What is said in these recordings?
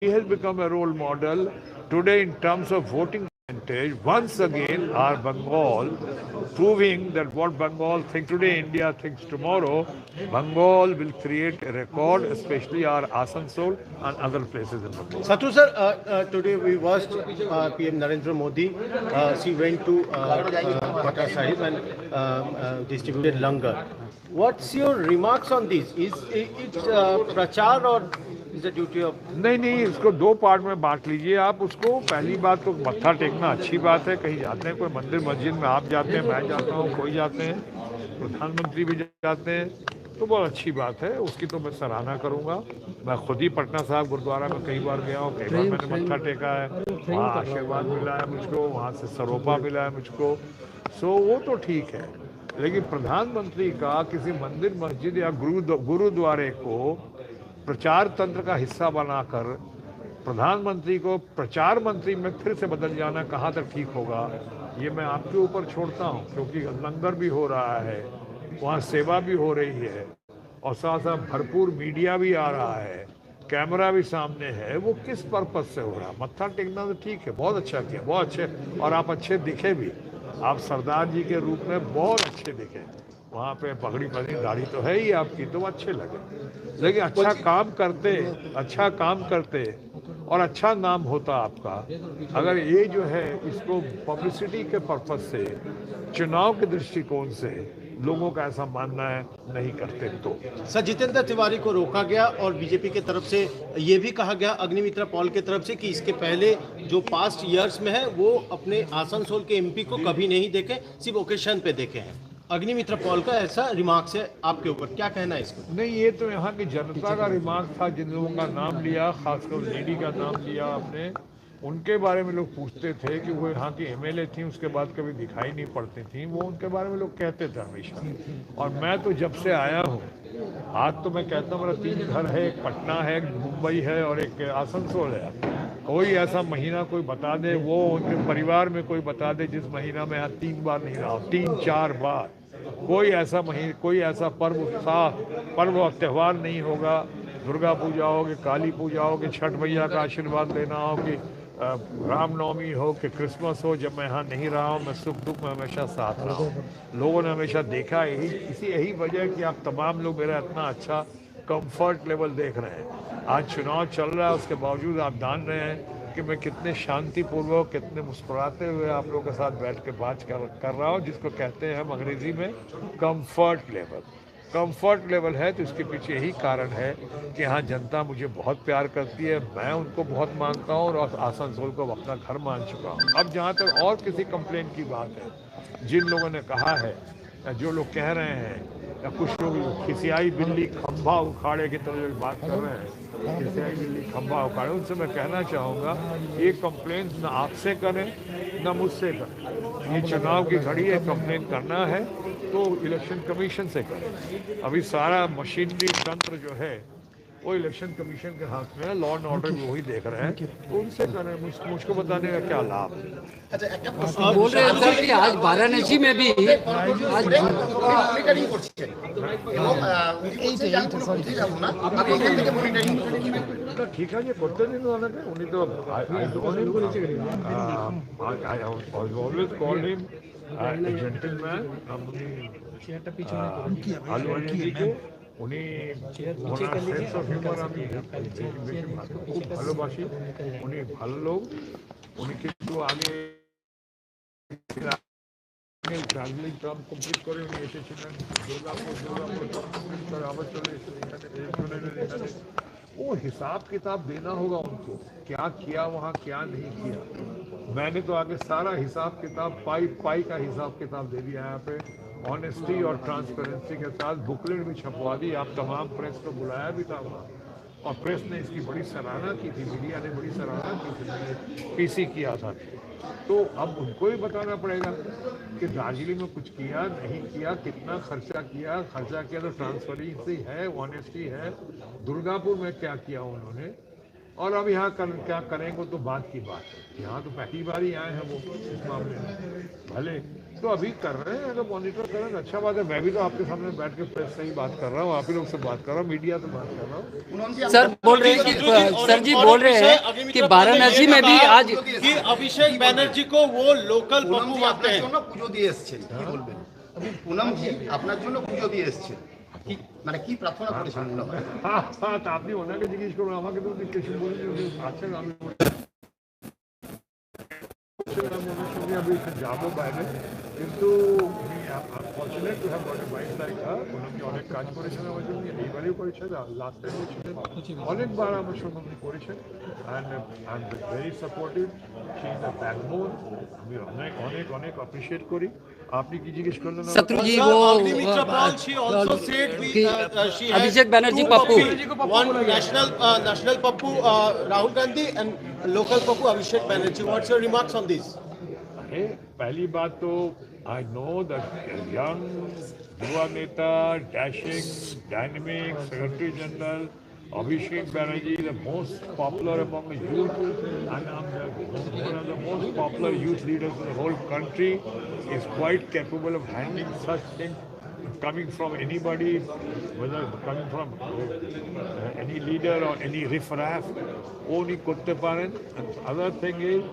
He has become a role model today in terms of voting percentage. Once again, our Bengal proving that what Bengal thinks today, India thinks tomorrow. Bengal will create a record, especially our Asansol and other places in Bengal. Sathu sir, today we watched PM Narendra Modi. She went to Pata Sahib and distributed langar. What's your remarks on this? Is it prachar or is the duty of? नहीं नहीं, इसको दो part में बांट लीजिए आप उसको। पहली बात तो मत्था टेकना अच्छी बात है, कहीं जाते हैं कोई मंदिर मस्जिद में, आप जाते हैं, मैं जाता हूँ, कोई जाते हैं, प्रधानमंत्री भी जाते हैं, तो बहुत अच्छी बात है, उसकी तो मैं सराहना करूँगा। मैं खुद ही पटना साहब गुरुद्वारा में कई बार गया हूँ, कई बार मैंने मत्था टेका है, वहाँ आशीर्वाद मिला है मुझको, वहाँ से सरोपा मिला है मुझको, सो वो तो ठीक है। लेकिन प्रधानमंत्री का किसी मंदिर मस्जिद या गुरुद्वारे को प्रचार तंत्र का हिस्सा बनाकर प्रधानमंत्री को प्रचार मंत्री में फिर से बदल जाना कहाँ तक ठीक होगा, ये मैं आपके ऊपर छोड़ता हूँ, क्योंकि लंगर भी हो रहा है, वहाँ सेवा भी हो रही है और साथ साथ भरपूर मीडिया भी आ रहा है, कैमरा भी सामने है। वो किस पर्पज से हो रहा है? मत्था टेकना तो ठीक है, बहुत अच्छा किया, बहुत अच्छे, और आप अच्छे दिखे भी, आप सरदार जी के रूप में बहुत अच्छे दिखे, वहाँ पे पगड़ी पगड़ी दाढ़ी तो है ही आपकी, तो अच्छे लगे। लेकिन अच्छा काम करते और अच्छा नाम होता आपका, अगर ये जो है इसको पब्लिसिटी के पर्पज से, चुनाव के दृष्टिकोण से लोगों का ऐसा मानना है नहीं करते तो। सर, जितेंद्र तिवारी को रोका गया और बीजेपी की तरफ से ये भी कहा गया, अग्निमित्रा पॉल की तरफ से, कि इसके पहले जो पास्ट ईयर्स में है वो अपने आसनसोल के एमपी को कभी नहीं देखे, सिर्फ ओकेशन पे देखे हैं। अग्निमित्रा पॉल का ऐसा रिमार्क्स है आपके ऊपर, क्या कहना है इसको? नहीं, ये तो यहाँ की जनता का रिमार्क था, जिन लोगों का नाम लिया, खासकर लेडी का नाम लिया आपने, उनके बारे में लोग पूछते थे कि वो यहाँ की एमएलए थी, उसके बाद कभी दिखाई नहीं पड़ती थी, वो उनके बारे में लोग कहते थे हमेशा। और मैं तो जब से आया हूँ, आज तो मैं कहता हूँ मेरा 3 घर है, एक पटना है, एक मुंबई है और एक आसनसोल है। कोई ऐसा महीना कोई बता दे, वो उनके परिवार में कोई बता दे जिस महीना में यहाँ 3 बार नहीं रहा, 3-4 बार, कोई ऐसा महीना, कोई ऐसा पर्व और त्यौहार नहीं होगा, दुर्गा पूजा हो कि काली पूजा हो कि छठ मैया का आशीर्वाद लेना हो कि रामनवमी हो कि क्रिसमस हो, जब मैं यहाँ नहीं रहा हूँ, मैं सुख दुख में हमेशा साथ रहा हूँ। लोगों ने हमेशा देखा, यही वजह कि आप तमाम लोग मेरा इतना अच्छा कंफर्ट लेवल देख रहे हैं। आज चुनाव चल रहा है, उसके बावजूद आप जान रहे हैं कि मैं कितने शांतिपूर्वक, कितने मुस्कुराते हुए आप लोगों के साथ बैठ के बात कर रहा हूँ, जिसको कहते हैं हम अंग्रेजी में कंफर्ट लेवल। कंफर्ट लेवल है तो इसके पीछे यही कारण है कि यहाँ जनता मुझे बहुत प्यार करती है, मैं उनको बहुत मानता हूँ और आसनसोल को अपना घर मान चुका हूँ। अब जहाँ तक और किसी कंप्लेंट की बात है, जिन लोगों ने कहा है, जो लोग कह रहे हैं, या कुछ लोग खिसियाई बिल्ली खंभा उखाड़े की तरह जो बात कर रहे हैं, खिसियाई बिल्ली खंभा उखाड़े, उनसे मैं कहना चाहूँगा ये कंप्लेंट न आपसे करें न मुझसे करें। ये चुनाव की घड़ी है, कंप्लेंट करना है तो इलेक्शन कमीशन से करें। अभी सारा मशीनरी तंत्र जो है वो इलेक्शन कमीशन के हाथ में है, लॉ एंड ऑर्डर भी वही देख रहे हैं, तो उनसे करें, मुझको बताने का क्या लाभ है। बोल रहे हैं सर कि आज वाराणसी में भी ठीक है, ये करते दिन उन्हीं तो always call him gentleman, Ahluwalia ji को উনি সেন্স অফ হিউমার আমি খুব ভালোবাসি, উনি ভালো লোক, উনি কিন্তু আগে দার্জিলিং টার্ম কমপ্লিট করে উনি এসেছিলেন দুর্গাপুর আবার চলে এসেছিলেন এখানে। वो हिसाब किताब देना होगा उनको, क्या किया वहाँ, क्या नहीं किया। मैंने तो आगे सारा हिसाब किताब पाई का हिसाब किताब दे दिया यहाँ पे, ऑनेस्टी और ट्रांसपेरेंसी के साथ बुकलेट भी छपवा दी। आप तमाम प्रेस को बुलाया भी था वहाँ, और प्रेस ने इसकी बड़ी सराहना की थी, मीडिया ने बड़ी सराहना की थी, मैंने पीसी किया था। तो अब उनको ही बताना पड़ेगा कि दार्जिलिंग में कुछ किया नहीं किया, कितना खर्चा किया तो ट्रांसपेरेंसी है, ऑनेस्टी है। दुर्गापुर में क्या किया उन्होंने, और अब यहाँ क्या करेंगे तो बात की बात है। यहाँ तो पहली बार ही आए हैं वो इस मामले में, भले तो अभी कर रहे हैं, अगर मॉनिटर कर रहे हैं अच्छा बात है। मैं भी तो आपके सामने बैठ के प्रेस से ही बात कर रहा हूँ, आप ही लोग से बात कर रहा हूँ, मीडिया से बात कर रहा हूँ। सर बोल रहे हैं कि सर जी बोल रहे हैं कि वाराणसी में भी आज कि अभिषेक बनर्जी को वो लोकल पप्पू मानते हैं। পুজো দিয়ে এসেছেন কি বলবেন? পুনম জি আপনার জন্য পুজো দিয়ে এসেছেন, কি মানে কি প্রার্থনা করেছেন মনে হয়? হ্যাঁ হ্যাঁ, তা আপনি ওনাকে জিজ্ঞেস করুন, আমাকে তো কিছু বলি আছেন, আমি সঙ্গে আমি যাবো বাইরে, কিন্তু fortunate to have got a wife like her. উনি অনেক কাজ করেছেন আমার জন্য, এইবারেও করেছেন, লাস্ট টাইম করেছিলেন, অনেকবার আমার সঙ্গে উনি করেছেন। And I am very supportive, she is the backbone. আমি অনেক অনেক অনেক অ্যাপ্রিসিয়েট করি। আপনি কি জিজ্ঞেস করলেন? शत्रु जी वो Agnimitra Paul, she also said कि she has Abhishek Banerjee two Pappu. one national Pappu Rahul Gandhi and local Pappu Abhishek Banerjee. What's your remarks on this? अरे पहली बात तो आई नो दैट यंग युवा नेता, dashing, dynamic secretary general Abhishek Banerjee, the most popular among the youth, and one of the most popular youth leaders in the whole country, is quite capable of handling such things coming from anybody, whether coming from any leader or any riffraff, वो नहीं करते पारे। Other thing is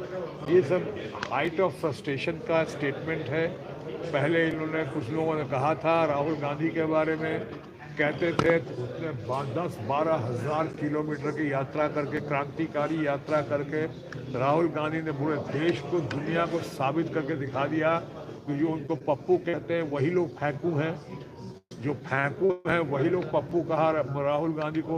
ये सब height of frustration का statement है। पहले इन्होंने कुछ लोगों ने कहा था राहुल गांधी के बारे में, कहते थे उसने 10-12 हज़ार किलोमीटर की यात्रा करके, क्रांतिकारी यात्रा करके राहुल गांधी ने पूरे देश को, दुनिया को साबित करके दिखा दिया कि जो उनको पप्पू कहते हैं वही लोग फेंकू हैं, जो फेंकू हैं वही लोग पप्पू कहा राहुल गांधी को।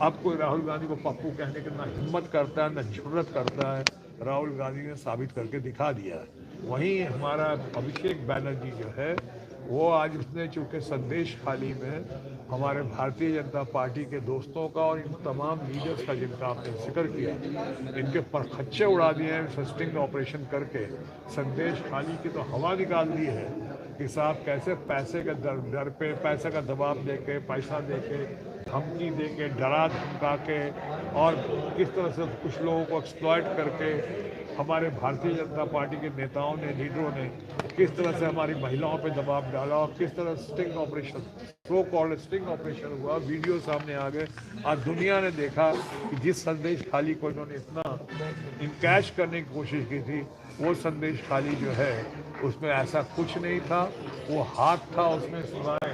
अब कोई राहुल गांधी को पप्पू कहने की ना हिम्मत करता है ना जुर्रत करता है, राहुल गांधी ने साबित करके दिखा दिया है। वहीं हमारा अभिषेक बनर्जी जो है वो आज उसने चूँकि संदेश खाली में हमारे भारतीय जनता पार्टी के दोस्तों का और इन तमाम लीडर्स का जिनका आपने जिक्र किया, इनके परखच्चे उड़ा दिए हैं स्टिंग ऑपरेशन करके। संदेश खाली की तो हवा निकाल दी है कि साहब कैसे पैसे के डर पे, पैसे का दबाव दे के, पैसा दे के, धमकी दे के, डरा धमका के, और किस तरह से कुछ लोगों को एक्सप्लॉइट करके हमारे भारतीय जनता पार्टी के नेताओं ने, लीडरों ने किस तरह से हमारी महिलाओं पे दबाव डाला और किस तरह sting operation, so called sting operation हुआ। वीडियो सामने आ गए, आज दुनिया ने देखा कि जिस संदेश खाली को इन्होंने इतना इनकैश करने की कोशिश की थी, वो संदेश खाली जो है उसमें ऐसा कुछ नहीं था। वो हाथ था उसमें सिवाय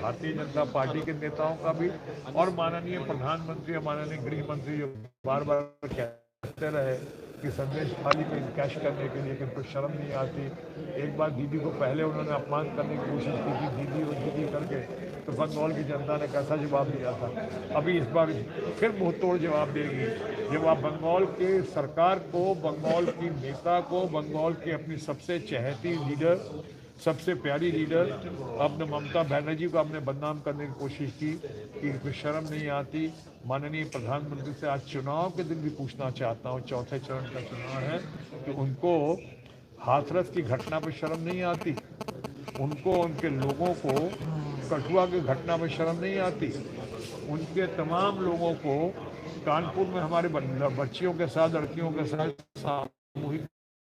भारतीय जनता पार्टी के नेताओं का भी, और माननीय प्रधानमंत्री और माननीय गृह मंत्री जो बार बार कहते रहे कि संदेश खाली को इनकैश करने के लिए, कि उनको शर्म नहीं आती। एक बार दीदी को पहले उन्होंने अपमान करने की कोशिश की थी, दीदी और दीदी करके, तो बंगाल की जनता ने कैसा जवाब दिया था। अभी इस बार फिर मुंह तोड़ जवाब देगी जब आप बंगाल के सरकार को, बंगाल की नेता को, बंगाल की अपनी सबसे चहेती लीडर, सबसे प्यारी लीडर आपने ममता बनर्जी को आपने बदनाम करने की कोशिश की कि कोई शर्म नहीं आती। माननीय प्रधानमंत्री से आज चुनाव के दिन भी पूछना चाहता हूँ, चौथे चरण का चुनाव है, कि उनको हाथरस की घटना पर शर्म नहीं आती, उनको, उनके लोगों को कठुआ की घटना पर शर्म नहीं आती, उनके तमाम लोगों को कानपुर में हमारे बच्चियों के साथ, लड़कियों के साथ सामूहिक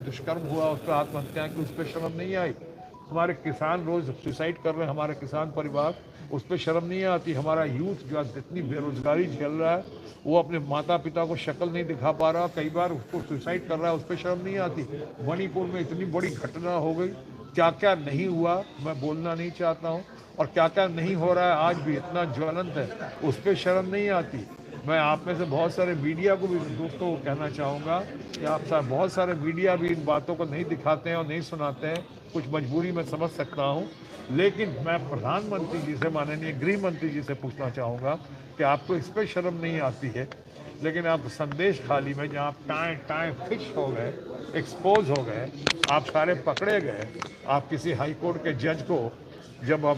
दुष्कर्म हुआ, उस पर आत्महत्या की, उस पर शर्म नहीं आई। हमारे किसान रोज सुसाइड कर रहे हैं, हमारे किसान परिवार, उस पर शर्म नहीं आती। हमारा यूथ जो इतनी बेरोजगारी झेल रहा है, वो अपने माता पिता को शक्ल नहीं दिखा पा रहा, कई बार उसको सुसाइड कर रहा है, उस पर शर्म नहीं आती। मणिपुर में इतनी बड़ी घटना हो गई, क्या क्या नहीं हुआ मैं बोलना नहीं चाहता हूँ, और क्या क्या नहीं हो रहा है आज भी इतना ज्वलंत है, उस पर शर्म नहीं आती। मैं आप में से बहुत सारे मीडिया को भी दोस्तों को कहना चाहूँगा कि आप बहुत सारे मीडिया भी इन बातों को नहीं दिखाते हैं और नहीं सुनाते हैं, कुछ मजबूरी में समझ सकता हूँ, लेकिन मैं प्रधानमंत्री जी से, माननीय गृह मंत्री जी से पूछना चाहूँगा कि आपको इस पर शर्म नहीं आती है, लेकिन आप संदेश खाली में जहाँ आप टाएं फिक्स हो गए, एक्सपोज हो गए, आप सारे पकड़े गए, आप किसी हाई कोर्ट के जज को जब आप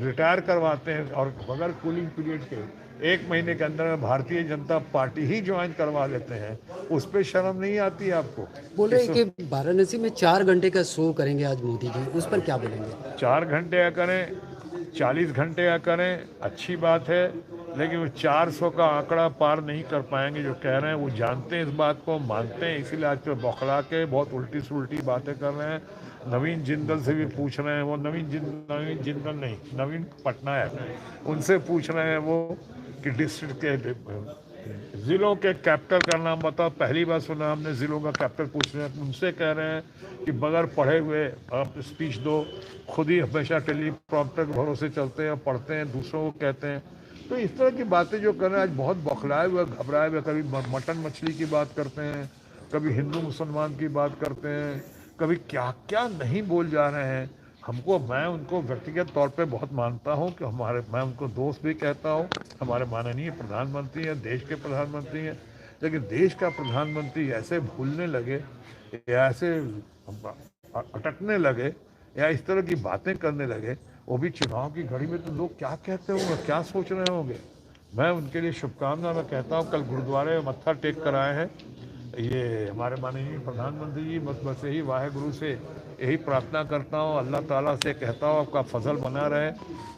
रिटायर करवाते हैं और बगैर कूलिंग पीरियड के 1 महीने के अंदर भारतीय जनता पार्टी ही ज्वाइन करवा लेते हैं, उस पर शर्म नहीं आती आपको? बोल रहे हैं कि वाराणसी में 4 घंटे का शो करेंगे आज मोदी जी, उस पर क्या बोलेंगे? 4 घंटे या करें, 40 घंटे या करें, अच्छी बात है। लेकिन वो 400 का आंकड़ा पार नहीं कर पाएंगे जो कह रहे हैं। वो जानते हैं इस बात को, मानते हैं, इसीलिए आज तो बौखला के बहुत उल्टी सुल्टी बातें कर रहे हैं। नवीन जिंदल से भी पूछ रहे हैं, वो नवीन जिंदल नहीं, नवीन पटनायक, उनसे पूछ रहे हैं वो कि डिस्ट्रिक्ट के ज़िलों के कैपिटल का नाम बताओ। पहली बार सुना हमने ज़िलों का कैपिटल पूछ रहे हैं। उनसे कह रहे हैं कि बगैर पढ़े हुए आप स्पीच दो, खुद ही हमेशा टेलीप्रॉम्प्टर के भरोसे चलते हैं, पढ़ते हैं, दूसरों को कहते हैं। तो इस तरह की बातें जो कर रहे हैं आज बहुत बौखलाए हुए, घबराए हुए, कभी मटन मछली की बात करते हैं, कभी हिंदू मुसलमान की बात करते हैं, कभी क्या क्या नहीं बोल जा रहे हैं। मैं उनको व्यक्तिगत तौर पे बहुत मानता हूँ कि मैं उनको दोस्त भी कहता हूँ, हमारे माननीय प्रधानमंत्री हैं, देश के प्रधानमंत्री हैं। लेकिन देश का प्रधानमंत्री ऐसे भूलने लगे या ऐसे अटकने लगे या इस तरह की बातें करने लगे, वो भी चुनाव की घड़ी में, तो लोग क्या कहते होंगे, क्या सोच रहे होंगे। मैं उनके लिए शुभकामना मैं कहता हूँ। कल गुरुद्वारे में मत्था टेक कर आए हैं ये हमारे माननीय प्रधानमंत्री जी। बस यही वाहेगुरु से यही प्रार्थना करता हूँ, अल्लाह ताला से कहता हूँ आपका फजल बना रहे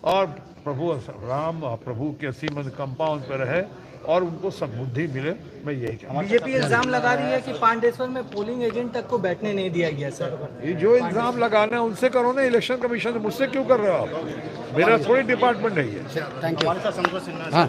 और प्रभु राम प्रभु के असीम अनुकंपा उन पर रहे और उनको सद्बुद्धि मिले। मैं यही कहता हूँ। बीजेपी इल्जाम लगा रही है कि पांडेश्वर में पोलिंग एजेंट तक को बैठने नहीं दिया गया सर। ये जो इल्जाम लगाना है उनसे करो ना, इलेक्शन कमीशन से, मुझसे क्यों कर रहे हो आप? मेरा थोड़ी डिपार्टमेंट नहीं है। Thank you. हमारे साथ संतोष सिन्हा हाँ।